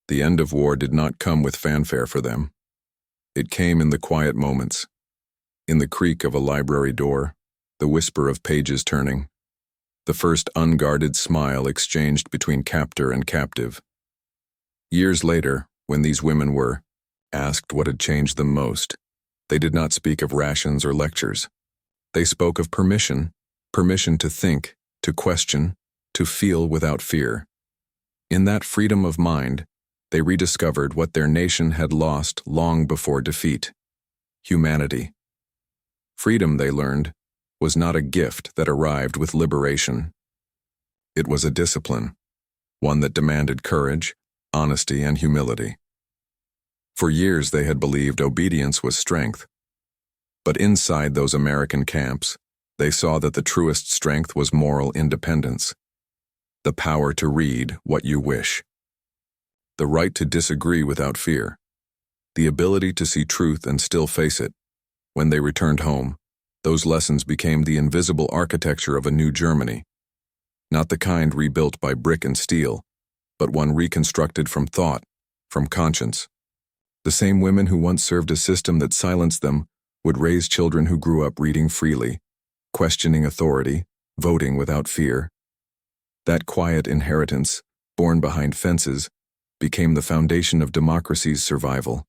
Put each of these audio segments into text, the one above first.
The end of war did not come with fanfare for them. It came in the quiet moments, in the creak of a library door, the whisper of pages turning, the first unguarded smile exchanged between captor and captive. Years later, when these women were asked what had changed them most, they did not speak of rations or lectures. They spoke of permission to think, to question, to feel without fear. In that freedom of mind, they rediscovered what their nation had lost long before defeat: humanity. Freedom, they learned, was not a gift that arrived with liberation. It was a discipline, one that demanded courage, honesty, and humility. For years they had believed obedience was strength. But inside those American camps, they saw that the truest strength was moral independence. The power to read what you wish. The right to disagree without fear. The ability to see truth and still face it. When they returned home, those lessons became the invisible architecture of a new Germany. Not the kind rebuilt by brick and steel, but one reconstructed from thought, from conscience. The same women who once served a system that silenced them would raise children who grew up reading freely, questioning authority, voting without fear. That quiet inheritance, born behind fences, became the foundation of democracy's survival.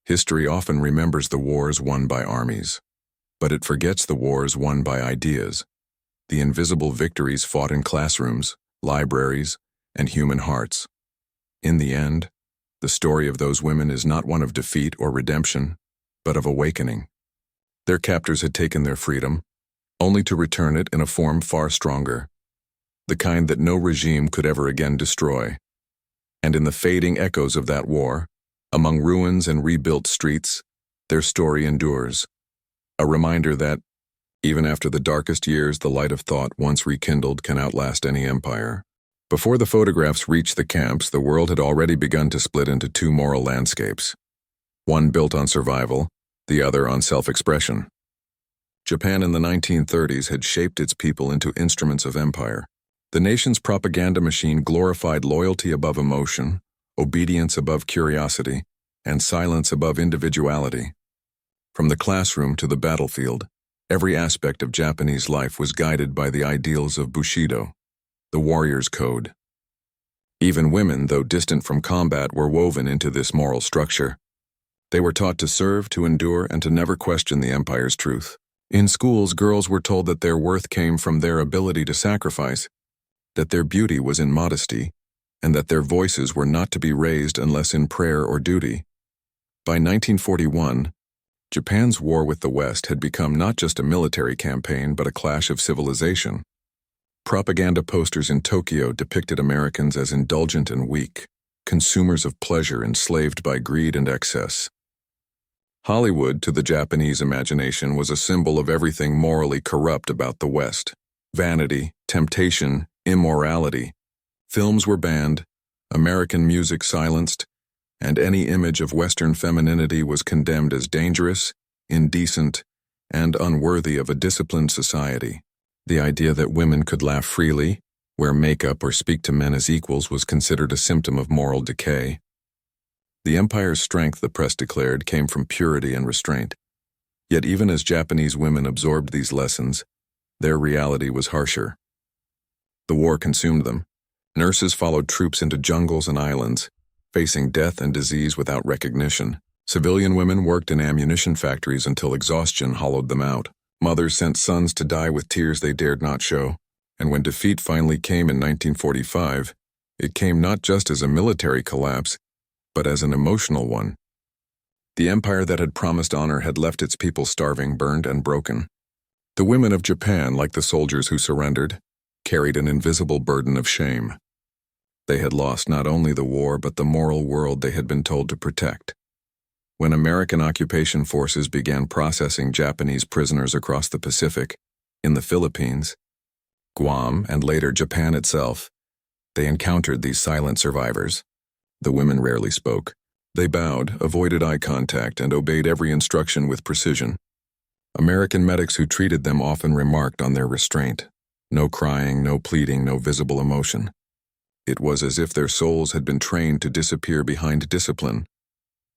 History often remembers the wars won by armies, but it forgets the wars won by ideas, the invisible victories fought in classrooms, libraries, and human hearts. In the end, the story of those women is not one of defeat or redemption, but of awakening. Their captors had taken their freedom, only to return it in a form far stronger, the kind that no regime could ever again destroy. And in the fading echoes of that war, among ruins and rebuilt streets, their story endures, a reminder that, even after the darkest years, the light of thought once rekindled can outlast any empire. Before the photographs reached the camps, the world had already begun to split into two moral landscapes, one built on survival, the other on self-expression. Japan in the 1930s had shaped its people into instruments of empire. The nation's propaganda machine glorified loyalty above emotion, obedience above curiosity, and silence above individuality. From the classroom to the battlefield, every aspect of Japanese life was guided by the ideals of Bushido, the warrior's code. Even women, though distant from combat, were woven into this moral structure. They were taught to serve, to endure, and to never question the empire's truth. In schools, girls were told that their worth came from their ability to sacrifice, that their beauty was in modesty, and that their voices were not to be raised unless in prayer or duty. By 1941, Japan's war with the West had become not just a military campaign but a clash of civilization. Propaganda posters in Tokyo depicted Americans as indulgent and weak, consumers of pleasure enslaved by greed and excess. Hollywood, to the Japanese imagination, was a symbol of everything morally corrupt about the West. Vanity, temptation, immorality. Films were banned, American music silenced, and any image of Western femininity was condemned as dangerous, indecent, and unworthy of a disciplined society. The idea that women could laugh freely, wear makeup, or speak to men as equals was considered a symptom of moral decay. The empire's strength, the press declared, came from purity and restraint. Yet even as Japanese women absorbed these lessons, their reality was harsher. The war consumed them. Nurses followed troops into jungles and islands, facing death and disease without recognition. Civilian women worked in ammunition factories until exhaustion hollowed them out. Mothers sent sons to die with tears they dared not show. And when defeat finally came in 1945, it came not just as a military collapse, but as an emotional one. The empire that had promised honor had left its people starving, burned, and broken. The women of Japan, like the soldiers who surrendered, carried an invisible burden of shame. They had lost not only the war but the moral world they had been told to protect. When American occupation forces began processing Japanese prisoners across the Pacific, in the Philippines, Guam, and later Japan itself, they encountered these silent survivors. The women rarely spoke. They bowed, avoided eye contact, and obeyed every instruction with precision. American medics who treated them often remarked on their restraint. No crying, no pleading, no visible emotion. It was as if their souls had been trained to disappear behind discipline.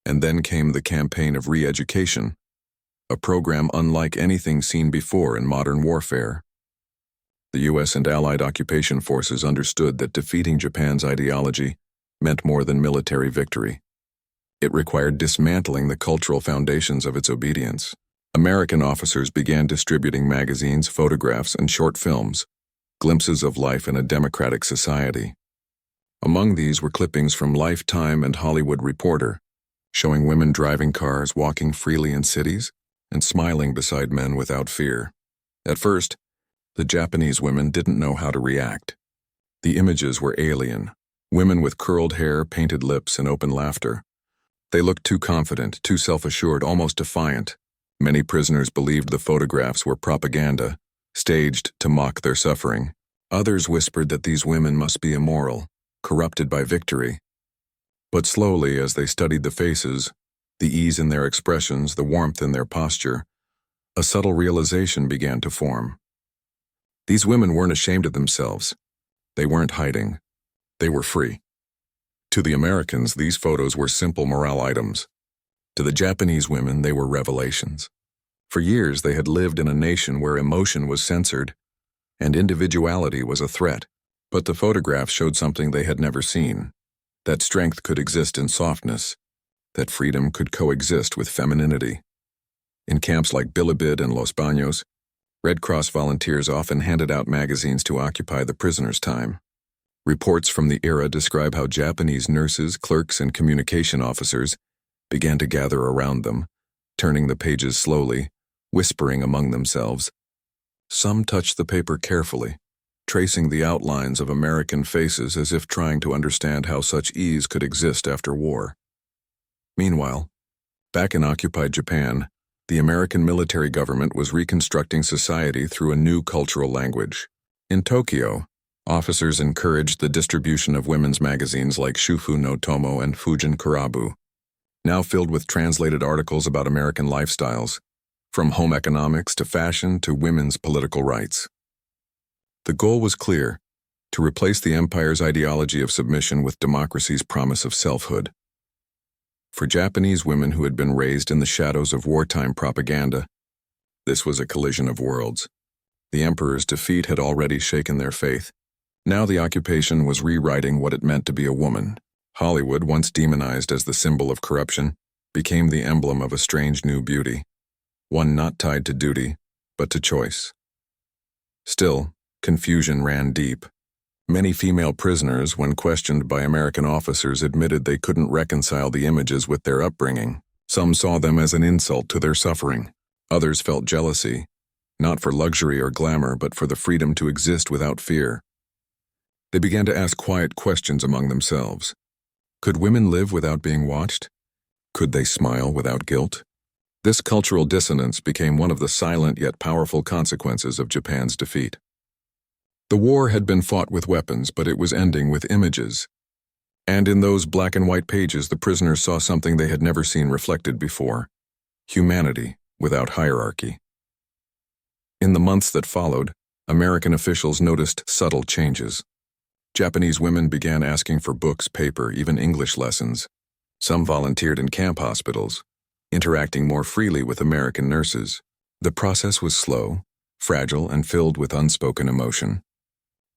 And then came the campaign of re-education, a program unlike anything seen before in modern warfare. The U.S. and Allied occupation forces understood that defeating Japan's ideology meant more than military victory. It required dismantling the cultural foundations of its obedience. American officers began distributing magazines, photographs, and short films, glimpses of life in a democratic society. Among these were clippings from Lifetime and Hollywood Reporter, showing women driving cars, walking freely in cities, and smiling beside men without fear. At first, the Japanese women didn't know how to react. The images were alien. Women with curled hair, painted lips, and open laughter. They looked too confident, too self-assured, almost defiant. Many prisoners believed the photographs were propaganda, staged to mock their suffering. Others whispered that these women must be immoral, corrupted by victory. But slowly, as they studied the faces, the ease in their expressions, the warmth in their posture, a subtle realization began to form. These women weren't ashamed of themselves. They weren't hiding. They were free. To the Americans, these photos were simple morale items. To the Japanese women, they were revelations. For years, they had lived in a nation where emotion was censored and individuality was a threat. But the photographs showed something they had never seen, that strength could exist in softness, that freedom could coexist with femininity. In camps like Bilibid and Los Baños, Red Cross volunteers often handed out magazines to occupy the prisoners' time. Reports from the era describe how Japanese nurses, clerks, and communication officers began to gather around them, turning the pages slowly, whispering among themselves. Some touched the paper carefully, tracing the outlines of American faces as if trying to understand how such ease could exist after war. Meanwhile, back in occupied Japan, the American military government was reconstructing society through a new cultural language. In Tokyo, officers encouraged the distribution of women's magazines like Shufu no Tomo and Fujin Kurabu, now filled with translated articles about American lifestyles, from home economics to fashion to women's political rights. The goal was clear: to replace the empire's ideology of submission with democracy's promise of selfhood. For Japanese women who had been raised in the shadows of wartime propaganda, this was a collision of worlds. The emperor's defeat had already shaken their faith. Now the occupation was rewriting what it meant to be a woman. Hollywood, once demonized as the symbol of corruption, became the emblem of a strange new beauty, one not tied to duty, but to choice. Still, confusion ran deep. Many female prisoners, when questioned by American officers, admitted they couldn't reconcile the images with their upbringing. Some saw them as an insult to their suffering. Others felt jealousy, not for luxury or glamour, but for the freedom to exist without fear. They began to ask quiet questions among themselves. Could women live without being watched? Could they smile without guilt? This cultural dissonance became one of the silent yet powerful consequences of Japan's defeat. The war had been fought with weapons, but it was ending with images. And in those black and white pages, the prisoners saw something they had never seen reflected before: humanity without hierarchy. In the months that followed, American officials noticed subtle changes. Japanese women began asking for books, paper, even English lessons. Some volunteered in camp hospitals, interacting more freely with American nurses. The process was slow, fragile, and filled with unspoken emotion.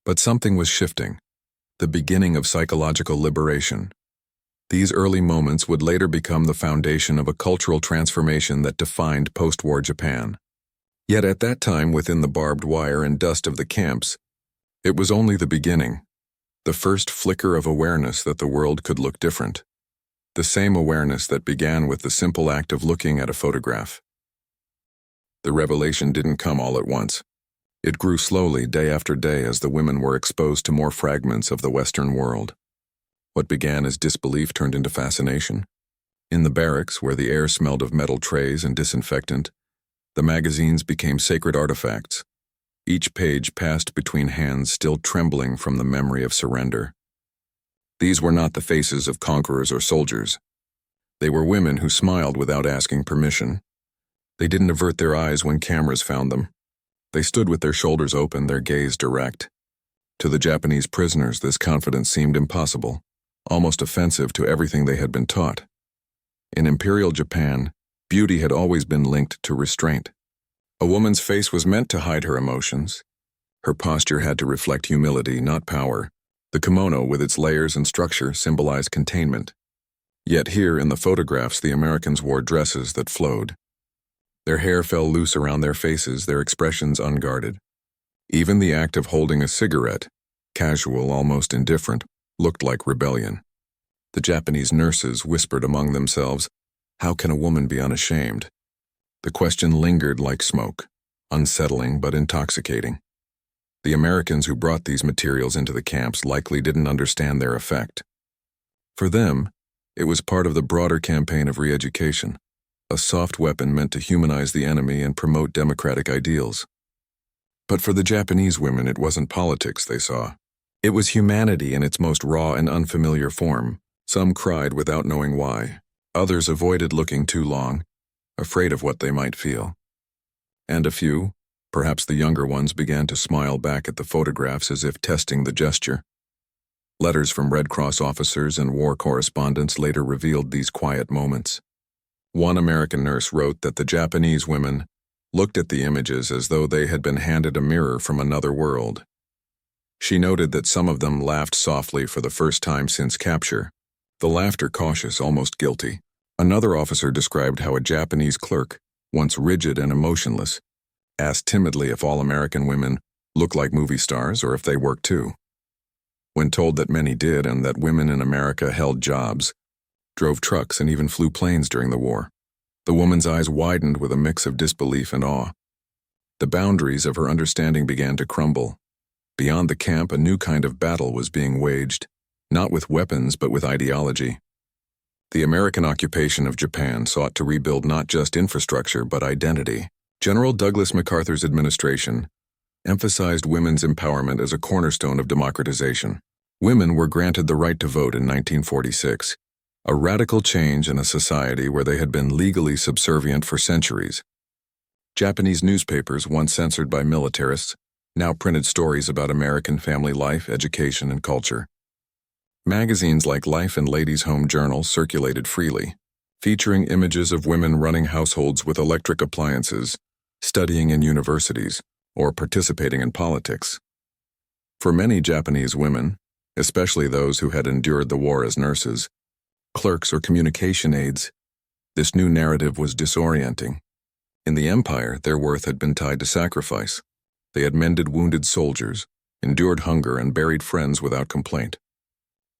But something was shifting, the beginning of psychological liberation. These early moments would later become the foundation of a cultural transformation that defined post-war Japan. Yet at that time, within the barbed wire and dust of the camps, it was only the beginning, the first flicker of awareness that the world could look different. The same awareness that began with the simple act of looking at a photograph. The revelation didn't come all at once. It grew slowly, day after day, as the women were exposed to more fragments of the Western world. What began as disbelief turned into fascination. In the barracks, where the air smelled of metal trays and disinfectant, the magazines became sacred artifacts. Each page passed between hands still trembling from the memory of surrender. These were not the faces of conquerors or soldiers. They were women who smiled without asking permission. They didn't avert their eyes when cameras found them. They stood with their shoulders open, their gaze direct. To the Japanese prisoners, this confidence seemed impossible, almost offensive to everything they had been taught. In Imperial Japan, beauty had always been linked to restraint. A woman's face was meant to hide her emotions. Her posture had to reflect humility, not power. The kimono, with its layers and structure, symbolized containment. Yet here in the photographs, the Americans wore dresses that flowed. Their hair fell loose around their faces, their expressions unguarded. Even the act of holding a cigarette, casual, almost indifferent, looked like rebellion. The Japanese nurses whispered among themselves, "How can a woman be unashamed?" The question lingered like smoke, unsettling but intoxicating. The Americans who brought these materials into the camps likely didn't understand their effect. For them, it was part of the broader campaign of re-education, a soft weapon meant to humanize the enemy and promote democratic ideals. But for the Japanese women, it wasn't politics they saw. It was humanity in its most raw and unfamiliar form. Some cried without knowing why. Others avoided looking too long, afraid of what they might feel. And a few, perhaps the younger ones, began to smile back at the photographs as if testing the gesture. Letters from Red Cross officers and war correspondents later revealed these quiet moments. One American nurse wrote that the Japanese women looked at the images as though they had been handed a mirror from another world. She noted that some of them laughed softly for the first time since capture, the laughter cautious, almost guilty. Another officer described how a Japanese clerk, once rigid and emotionless, asked timidly if all American women looked like movie stars or if they worked too. When told that many did and that women in America held jobs, drove trucks, and even flew planes during the war, the woman's eyes widened with a mix of disbelief and awe. The boundaries of her understanding began to crumble. Beyond the camp, a new kind of battle was being waged, not with weapons but with ideology. The American occupation of Japan sought to rebuild not just infrastructure but identity. General Douglas MacArthur's administration emphasized women's empowerment as a cornerstone of democratization. Women were granted the right to vote in 1946, a radical change in a society where they had been legally subservient for centuries. Japanese newspapers, once censored by militarists, now printed stories about American family life, education, and culture. Magazines like Life and Ladies' Home Journal circulated freely, featuring images of women running households with electric appliances, studying in universities, or participating in politics. For many Japanese women, especially those who had endured the war as nurses, clerks, or communication aides, this new narrative was disorienting. In the empire, their worth had been tied to sacrifice. They had mended wounded soldiers, endured hunger, and buried friends without complaint.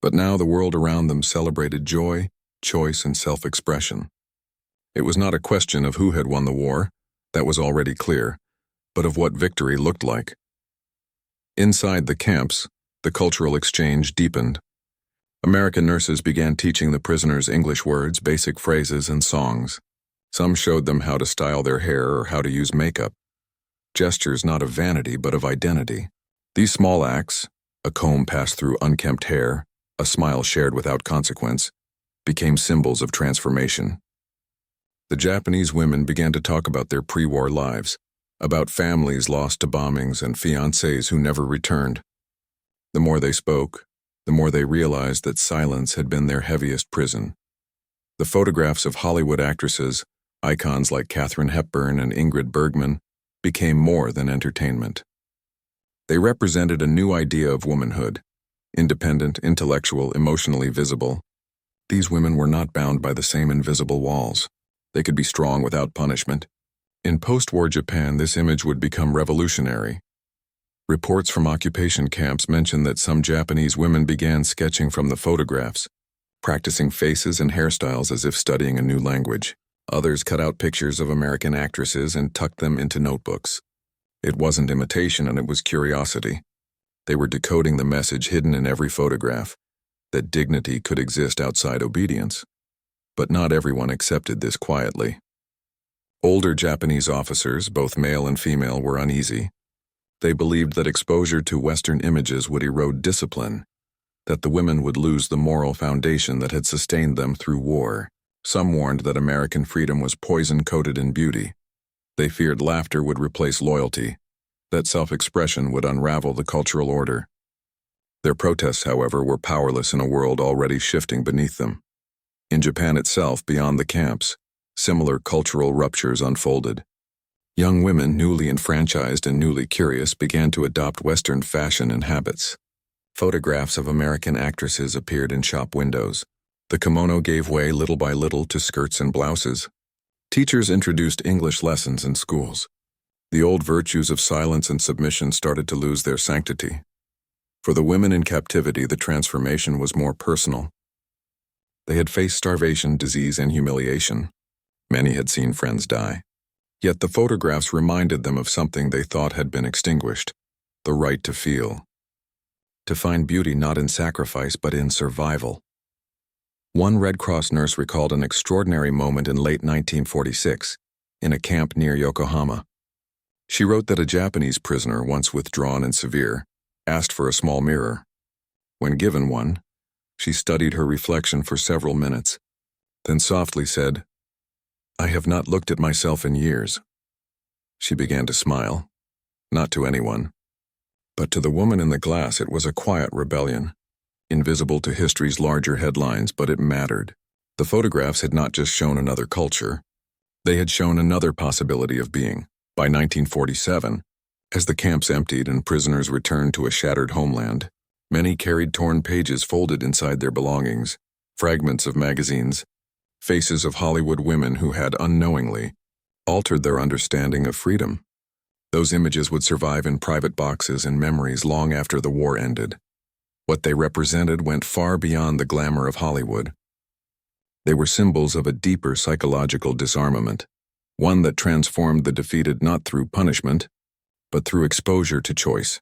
But now the world around them celebrated joy, choice, and self-expression. It was not a question of who had won the war, that was already clear, but of what victory looked like. Inside the camps, the cultural exchange deepened. American nurses began teaching the prisoners English words, basic phrases, and songs. Some showed them how to style their hair or how to use makeup. Gestures not of vanity but of identity. These small acts, a comb passed through unkempt hair, a smile shared without consequence, became symbols of transformation. The Japanese women began to talk about their pre-war lives, about families lost to bombings and fiancés who never returned. The more they spoke, the more they realized that silence had been their heaviest prison. The photographs of Hollywood actresses, icons like Katharine Hepburn and Ingrid Bergman, became more than entertainment. They represented a new idea of womanhood, independent, intellectual, emotionally visible. These women were not bound by the same invisible walls. They could be strong without punishment. In post-war Japan, this image would become revolutionary. Reports from occupation camps mention that some Japanese women began sketching from the photographs, practicing faces and hairstyles as if studying a new language. Others cut out pictures of American actresses and tucked them into notebooks. It wasn't imitation, and it was curiosity. They were decoding the message hidden in every photograph, that dignity could exist outside obedience. But not everyone accepted this quietly. Older Japanese officers, both male and female, were uneasy. They believed that exposure to Western images would erode discipline, that the women would lose the moral foundation that had sustained them through war. Some warned that American freedom was poison-coated in beauty. They feared laughter would replace loyalty, that self-expression would unravel the cultural order. Their protests, however, were powerless in a world already shifting beneath them. In Japan itself, beyond the camps, similar cultural ruptures unfolded. Young women, newly enfranchised and newly curious, began to adopt Western fashion and habits. Photographs of American actresses appeared in shop windows. The kimono gave way little by little to skirts and blouses. Teachers introduced English lessons in schools. The old virtues of silence and submission started to lose their sanctity. For the women in captivity, the transformation was more personal. They had faced starvation, disease, and humiliation. Many had seen friends die. Yet the photographs reminded them of something they thought had been extinguished: the right to feel. To find beauty not in sacrifice but in survival. One Red Cross nurse recalled an extraordinary moment in late 1946, in a camp near Yokohama. She wrote that a Japanese prisoner, once withdrawn and severe, asked for a small mirror. When given one, she studied her reflection for several minutes, then softly said, "I have not looked at myself in years." She began to smile, not to anyone, but to the woman in the glass. It was a quiet rebellion, invisible to history's larger headlines, but it mattered. The photographs had not just shown another culture, they had shown another possibility of being. By 1947, as the camps emptied and prisoners returned to a shattered homeland, many carried torn pages folded inside their belongings, fragments of magazines, faces of Hollywood women who had unknowingly altered their understanding of freedom. Those images would survive in private boxes and memories long after the war ended. What they represented went far beyond the glamour of Hollywood. They were symbols of a deeper psychological disarmament, one that transformed the defeated not through punishment, but through exposure to choice.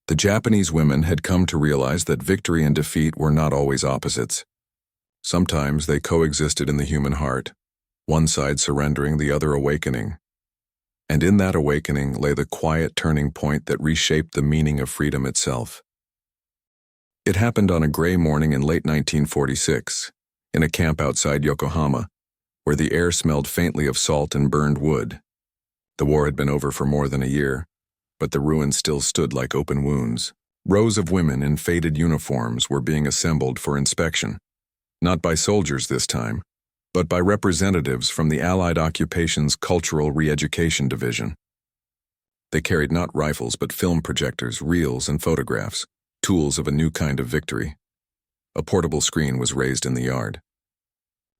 The Japanese women had come to realize that victory and defeat were not always opposites. Sometimes they coexisted in the human heart, one side surrendering, the other awakening. And in that awakening lay the quiet turning point that reshaped the meaning of freedom itself. It happened on a gray morning in late 1946, in a camp outside Yokohama, where the air smelled faintly of salt and burned wood. The war had been over for more than a year, but the ruins still stood like open wounds. Rows of women in faded uniforms were being assembled for inspection, not by soldiers this time, but by representatives from the Allied occupation's Cultural Re-Education Division. They carried not rifles but film projectors, reels, and photographs, tools of a new kind of victory. A portable screen was raised in the yard.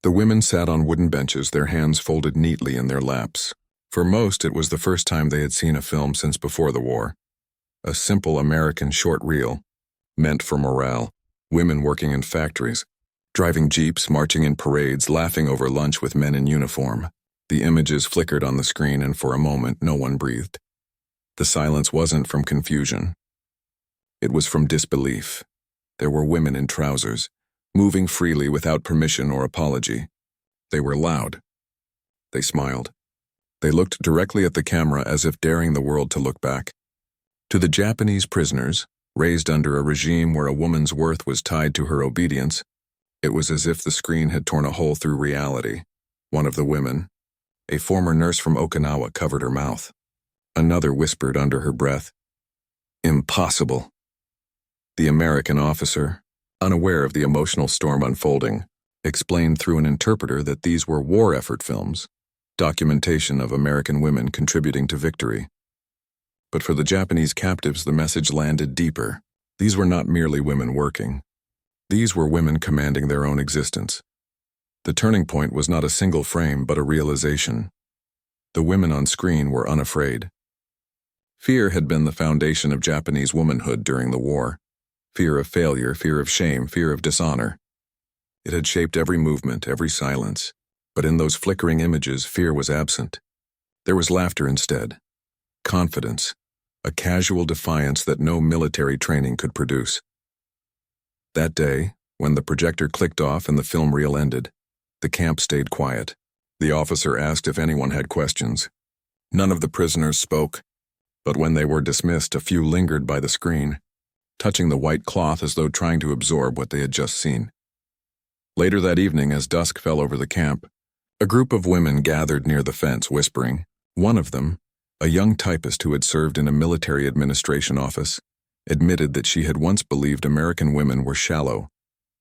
The women sat on wooden benches, their hands folded neatly in their laps. For most, it was the first time they had seen a film since before the war. A simple American short reel, meant for morale, women working in factories, driving jeeps, marching in parades, laughing over lunch with men in uniform. The images flickered on the screen, and for a moment no one breathed. The silence wasn't from confusion. It was from disbelief. There were women in trousers, moving freely without permission or apology. They were loud. They smiled. They looked directly at the camera as if daring the world to look back. To the Japanese prisoners, raised under a regime where a woman's worth was tied to her obedience, it was as if the screen had torn a hole through reality. One of the women, a former nurse from Okinawa, covered her mouth. Another whispered under her breath, "Impossible." The American officer, unaware of the emotional storm unfolding, explained through an interpreter that these were war effort films, documentation of American women contributing to victory. But for the Japanese captives, the message landed deeper. These were not merely women working. These were women commanding their own existence. The turning point was not a single frame, but a realization. The women on screen were unafraid. Fear had been the foundation of Japanese womanhood during the war. Fear of failure, fear of shame, fear of dishonor. It had shaped every movement, every silence. But in those flickering images, fear was absent. There was laughter instead. Confidence, a casual defiance that no military training could produce. That day, when the projector clicked off and the film reel ended, the camp stayed quiet. The officer asked if anyone had questions. None of the prisoners spoke, but when they were dismissed, a few lingered by the screen, touching the white cloth as though trying to absorb what they had just seen. Later that evening, as dusk fell over the camp, a group of women gathered near the fence, whispering. One of them, a young typist who had served in a military administration office, admitted that she had once believed American women were shallow,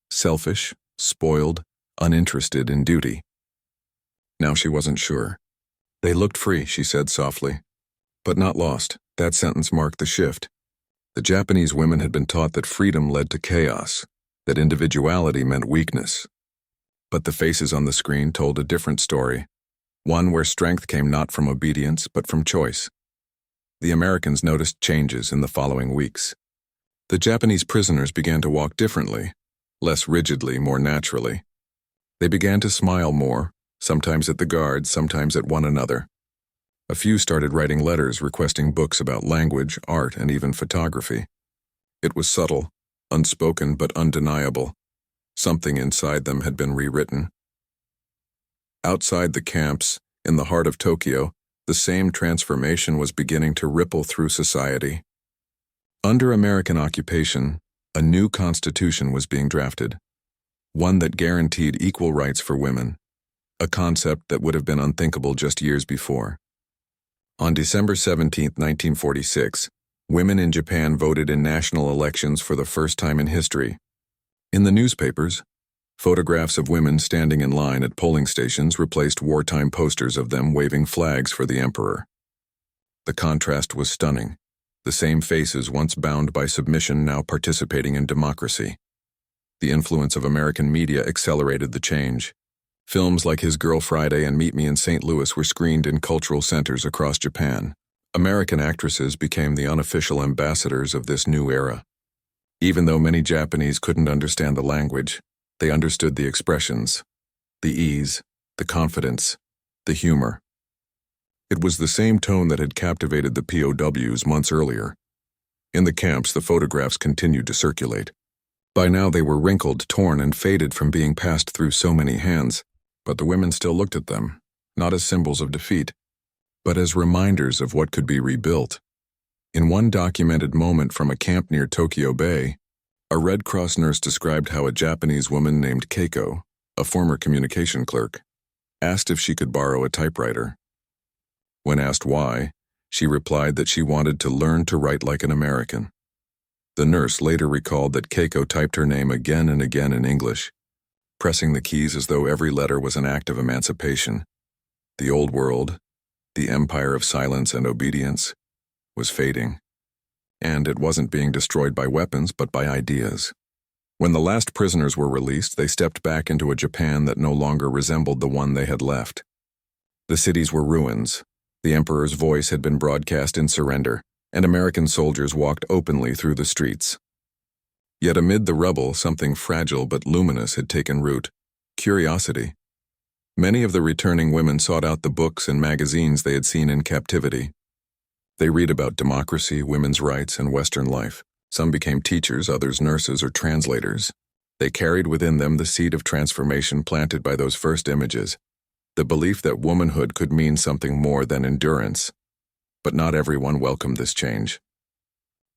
selfish, spoiled, uninterested in duty. Now she wasn't sure. "They looked free," she said softly. But not lost. That sentence marked the shift. The Japanese women had been taught that freedom led to chaos, that individuality meant weakness. But the faces on the screen told a different story, one where strength came not from obedience but from choice. The Americans noticed changes in the following weeks. The Japanese prisoners began to walk differently, less rigidly, more naturally. They began to smile more, sometimes at the guards, sometimes at one another. A few started writing letters requesting books about language, art, and even photography. It was subtle, unspoken but undeniable. Something inside them had been rewritten. Outside the camps, in the heart of Tokyo, the same transformation was beginning to ripple through society. Under American occupation, a new constitution was being drafted, one that guaranteed equal rights for women, a concept that would have been unthinkable just years before. On December 17, 1946, women in Japan voted in national elections for the first time in history. In the newspapers, photographs of women standing in line at polling stations replaced wartime posters of them waving flags for the emperor. The contrast was stunning. The same faces once bound by submission now participating in democracy. The influence of American media accelerated the change. Films like His Girl Friday and Meet Me in St. Louis were screened in cultural centers across Japan. American actresses became the unofficial ambassadors of this new era. Even though many Japanese couldn't understand the language, they understood the expressions, the ease, the confidence, the humor. It was the same tone that had captivated the POWs months earlier. In the camps, the photographs continued to circulate. By now they were wrinkled, torn, and faded from being passed through so many hands, but the women still looked at them, not as symbols of defeat, but as reminders of what could be rebuilt. In one documented moment from a camp near Tokyo Bay, a Red Cross nurse described how a Japanese woman named Keiko, a former communication clerk, asked if she could borrow a typewriter. When asked why, she replied that she wanted to learn to write like an American. The nurse later recalled that Keiko typed her name again and again in English, pressing the keys as though every letter was an act of emancipation. The old world, the empire of silence and obedience, was fading. And it wasn't being destroyed by weapons but by ideas. When the last prisoners were released, they stepped back into a Japan that no longer resembled the one they had left. The cities were ruins. The emperor's voice had been broadcast in surrender, and American soldiers walked openly through the streets. Yet amid the rubble, something fragile but luminous had taken root: curiosity. Many of the returning women sought out the books and magazines they had seen in captivity. They read about democracy, women's rights, and Western life. Some became teachers, others nurses or translators. They carried within them the seed of transformation planted by those first images, the belief that womanhood could mean something more than endurance. But not everyone welcomed this change.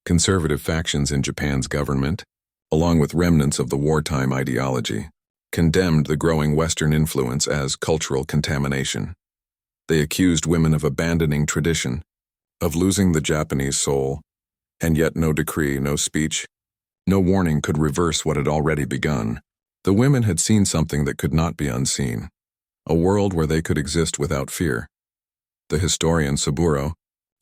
Conservative factions in Japan's government, along with remnants of the wartime ideology, condemned the growing Western influence as cultural contamination. They accused women of abandoning tradition, of losing the Japanese soul, and yet no decree, no speech, no warning could reverse what had already begun. The women had seen something that could not be unseen, a world where they could exist without fear. The historian Saburo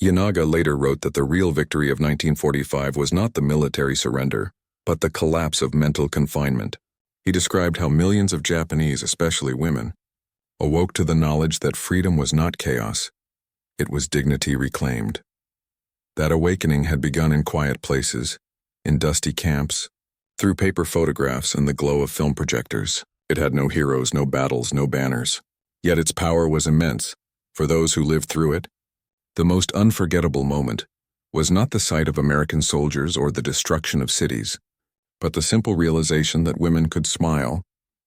Yanaga later wrote that the real victory of 1945 was not the military surrender, but the collapse of mental confinement. He described how millions of Japanese, especially women, awoke to the knowledge that freedom was not chaos. It was dignity reclaimed. That awakening had begun in quiet places, in dusty camps, through paper photographs and the glow of film projectors. It had no heroes, no battles, no banners. Yet its power was immense. For those who lived through it, the most unforgettable moment was not the sight of American soldiers or the destruction of cities, but the simple realization that women could smile,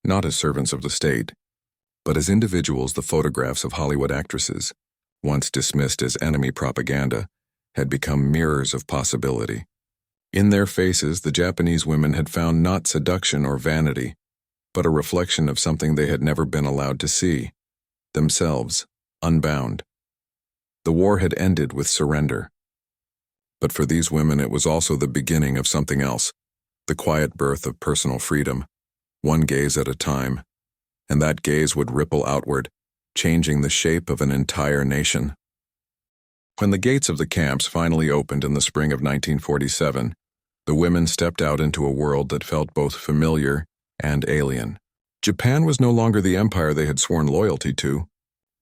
not as servants of the state, but as individuals. The photographs of Hollywood actresses, once dismissed as enemy propaganda, had become mirrors of possibility. In their faces, the Japanese women had found not seduction or vanity, but a reflection of something they had never been allowed to see: themselves, unbound. The war had ended with surrender. But for these women it was also the beginning of something else, the quiet birth of personal freedom, one gaze at a time, and that gaze would ripple outward, changing the shape of an entire nation. When the gates of the camps finally opened in the spring of 1947, the women stepped out into a world that felt both familiar and alien. Japan was no longer the empire they had sworn loyalty to.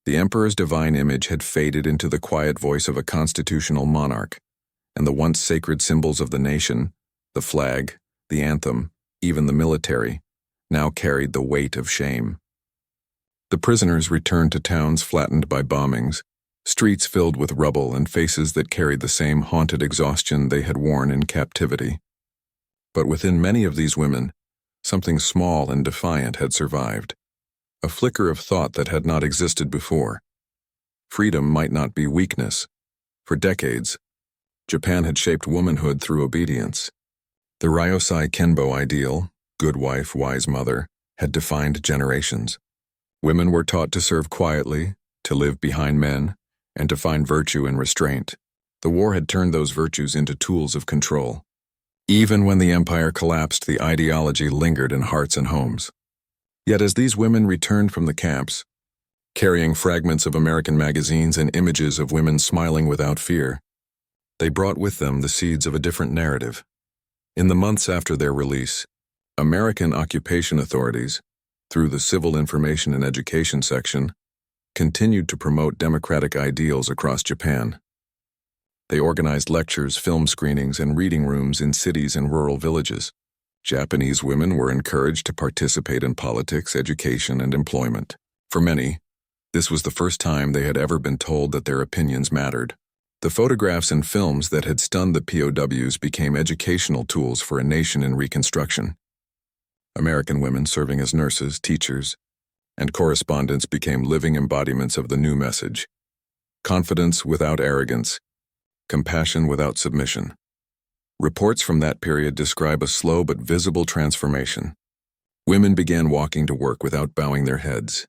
The emperor's divine image had faded into the quiet voice of a constitutional monarch, and the once sacred symbols of the nation, the flag, the anthem, even the military, now carried the weight of shame. The prisoners returned to towns flattened by bombings, streets filled with rubble and faces that carried the same haunted exhaustion they had worn in captivity. But within many of these women, something small and defiant had survived, a flicker of thought that had not existed before. Freedom might not be weakness. For decades, Japan had shaped womanhood through obedience. The Ryosai Kenbo ideal, good wife, wise mother, had defined generations. Women were taught to serve quietly, to live behind men, and to find virtue in restraint. The war had turned those virtues into tools of control. Even when the empire collapsed, the ideology lingered in hearts and homes. Yet as these women returned from the camps, carrying fragments of American magazines and images of women smiling without fear, they brought with them the seeds of a different narrative. In the months after their release, American occupation authorities, through the Civil Information and Education section, continued to promote democratic ideals across Japan. They organized lectures, film screenings, and reading rooms in cities and rural villages. Japanese women were encouraged to participate in politics, education, and employment. For many, this was the first time they had ever been told that their opinions mattered. The photographs and films that had stunned the POWs became educational tools for a nation in reconstruction. American women serving as nurses, teachers, and correspondents became living embodiments of the new message: confidence without arrogance, compassion without submission. Reports from that period describe a slow but visible transformation. Women began walking to work without bowing their heads.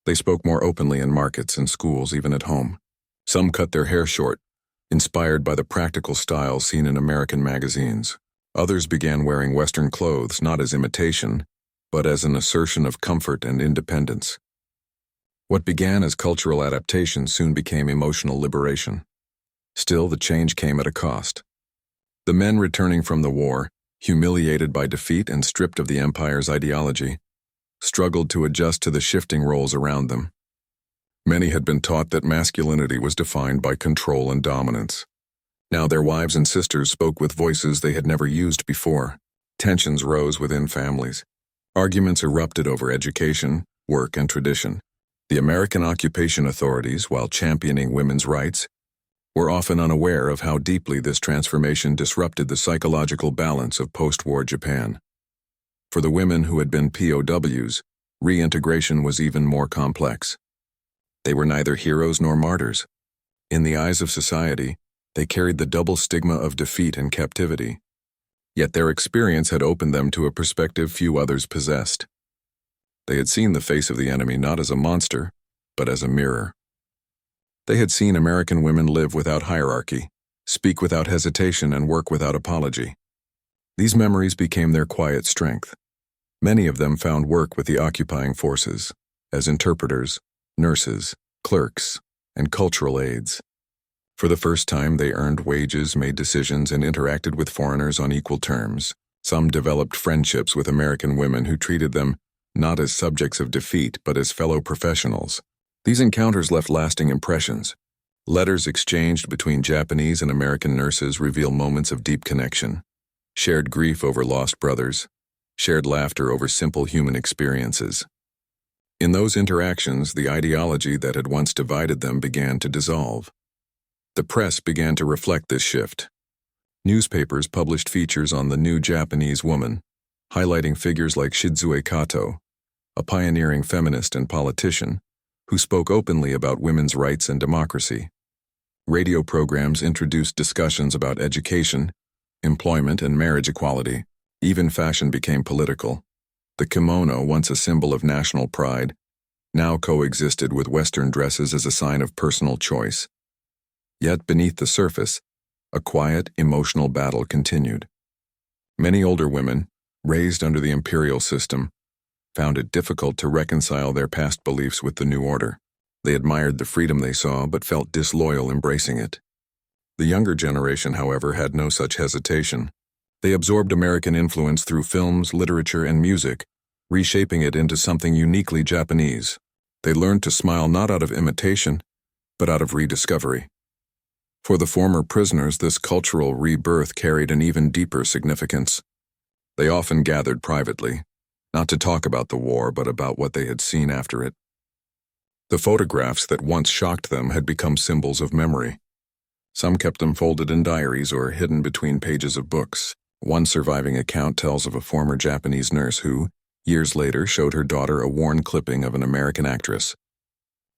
They spoke more openly in markets and schools, even at home. Some cut their hair short, inspired by the practical style seen in American magazines. Others began wearing Western clothes not as imitation, but as an assertion of comfort and independence. What began as cultural adaptation soon became emotional liberation. Still, the change came at a cost. The men returning from the war, humiliated by defeat and stripped of the empire's ideology, struggled to adjust to the shifting roles around them. Many had been taught that masculinity was defined by control and dominance. Now their wives and sisters spoke with voices they had never used before. Tensions rose within families. Arguments erupted over education, work, and tradition. The American occupation authorities, while championing women's rights, were often unaware of how deeply this transformation disrupted the psychological balance of post-war Japan. For the women who had been POWs, reintegration was even more complex. They were neither heroes nor martyrs. In the eyes of society, they carried the double stigma of defeat and captivity. Yet their experience had opened them to a perspective few others possessed. They had seen the face of the enemy not as a monster, but as a mirror. They had seen American women live without hierarchy, speak without hesitation, and work without apology. These memories became their quiet strength. Many of them found work with the occupying forces, as interpreters, nurses, clerks, and cultural aides. For the first time, they earned wages, made decisions, and interacted with foreigners on equal terms. Some developed friendships with American women who treated them not as subjects of defeat, but as fellow professionals. These encounters left lasting impressions. Letters exchanged between Japanese and American nurses reveal moments of deep connection, shared grief over lost brothers, shared laughter over simple human experiences. In those interactions, the ideology that had once divided them began to dissolve. The press began to reflect this shift. Newspapers published features on the new Japanese woman, highlighting figures like Shizue Kato, a pioneering feminist and politician, who spoke openly about women's rights and democracy. Radio programs introduced discussions about education, employment, and marriage equality. Even fashion became political. The kimono, once a symbol of national pride, now coexisted with Western dresses as a sign of personal choice. Yet beneath the surface, A quiet, emotional battle continued. Many older women, raised under the imperial system, found it difficult to reconcile their past beliefs with the new order. They admired the freedom they saw but felt disloyal embracing it. The younger generation, however, had no such hesitation. They absorbed American influence through films, literature, and music, reshaping it into something uniquely Japanese. They learned to smile not out of imitation, but out of rediscovery. For the former prisoners, this cultural rebirth carried an even deeper significance. They often gathered privately, not to talk about the war, but about what they had seen after it. The photographs that once shocked them had become symbols of memory. Some kept them folded in diaries or hidden between pages of books. One surviving account tells of a former Japanese nurse who, years later, showed her daughter a worn clipping of an American actress.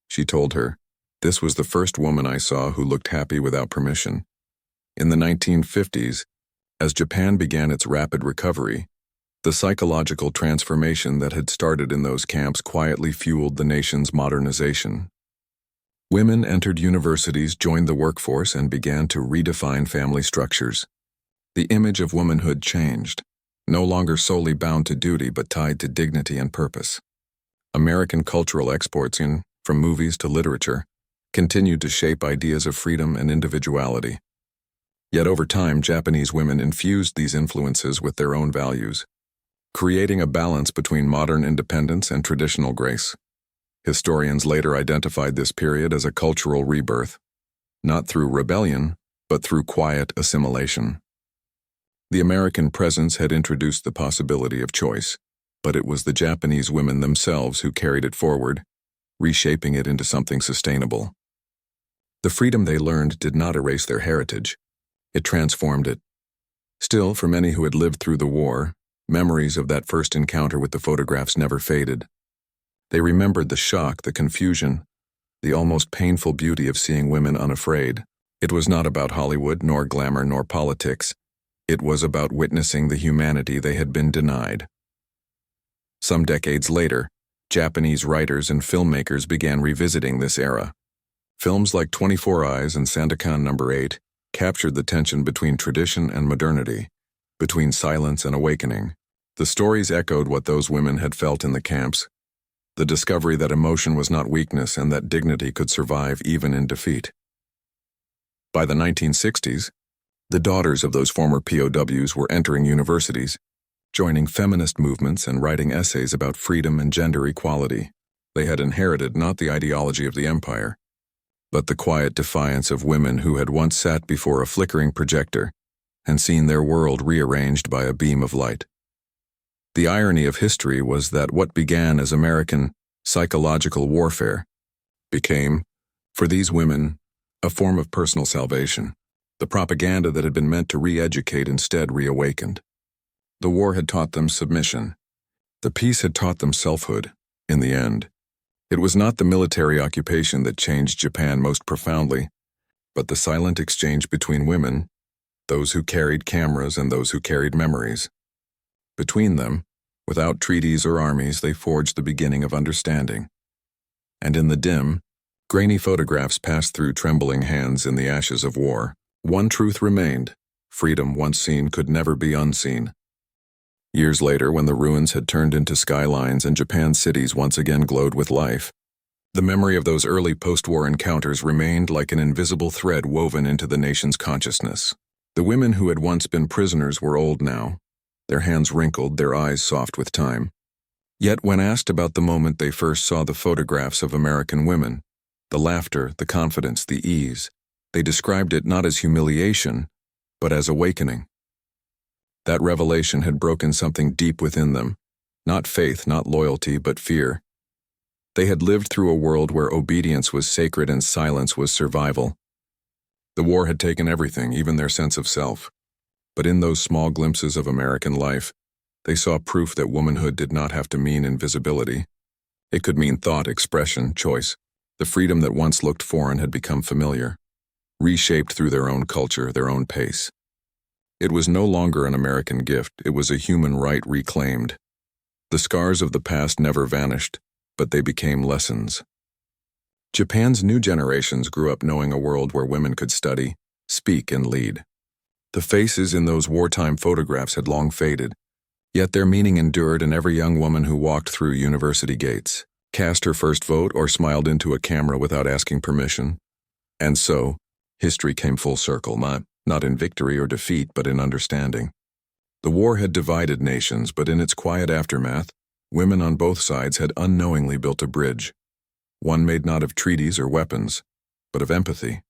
She told her, "This was the first woman I saw who looked happy without permission." In the 1950s, as Japan began its rapid recovery, the psychological transformation that had started in those camps quietly fueled the nation's modernization. Women entered universities, joined the workforce, and began to redefine family structures. The image of womanhood changed, no longer solely bound to duty but tied to dignity and purpose. American cultural exports, from movies to literature, continued to shape ideas of freedom and individuality. Yet over time, Japanese women infused these influences with their own values, creating a balance between modern independence and traditional grace. Historians later identified this period as a cultural rebirth, not through rebellion, but through quiet assimilation. The American presence had introduced the possibility of choice, but it was the Japanese women themselves who carried it forward, reshaping it into something sustainable. The freedom they learned did not erase their heritage. It transformed it. Still, for many who had lived through the war, memories of that first encounter with the photographs never faded. They remembered the shock, the confusion, the almost painful beauty of seeing women unafraid. It was not about Hollywood, nor glamour, nor politics. It was about witnessing the humanity they had been denied. Some decades later, Japanese writers and filmmakers began revisiting this era. Films like 24 Eyes and Sandokan No. 8 captured the tension between tradition and modernity, between silence and awakening. The stories echoed what those women had felt in the camps, the discovery that emotion was not weakness and that dignity could survive even in defeat. By the 1960s, the daughters of those former POWs were entering universities, joining feminist movements and writing essays about freedom and gender equality. They had inherited not the ideology of the empire, but the quiet defiance of women who had once sat before a flickering projector and seen their world rearranged by a beam of light. The irony of history was that what began as American psychological warfare became, for these women, a form of personal salvation. The propaganda that had been meant to re-educate instead reawakened. The war had taught them submission. The peace had taught them selfhood, in the end. It was not the military occupation that changed Japan most profoundly, but the silent exchange between women, those who carried cameras and those who carried memories. Between them, without treaties or armies, they forged the beginning of understanding. And in the dim, grainy photographs passed through trembling hands in the ashes of war. One truth remained: freedom once seen could never be unseen. Years later, when the ruins had turned into skylines and Japan's cities once again glowed with life, the memory of those early post-war encounters remained like an invisible thread woven into the nation's consciousness. The women who had once been prisoners were old now, their hands wrinkled, their eyes soft with time. Yet when asked about the moment they first saw the photographs of American women, the laughter, the confidence, the ease, they described it not as humiliation, but as awakening. That revelation had broken something deep within them, not faith, not loyalty, but fear. They had lived through a world where obedience was sacred and silence was survival. The war had taken everything, even their sense of self. But in those small glimpses of American life, they saw proof that womanhood did not have to mean invisibility. It could mean thought, expression, choice. The freedom that once looked foreign had become familiar, reshaped through their own culture, their own pace. It was no longer an American gift, it was a human right reclaimed. The scars of the past never vanished, but they became lessons. Japan's new generations grew up knowing a world where women could study, speak and lead. The faces in those wartime photographs had long faded, yet their meaning endured in every young woman who walked through university gates, cast her first vote, or smiled into a camera without asking permission. And so, history came full circle, not in victory or defeat, but in understanding. The war had divided nations, but in its quiet aftermath, women on both sides had unknowingly built a bridge, one made not of treaties or weapons, but of empathy.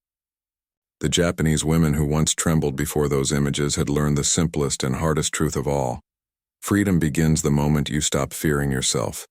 The Japanese women who once trembled before those images had learned the simplest and hardest truth of all. Freedom begins the moment you stop fearing yourself.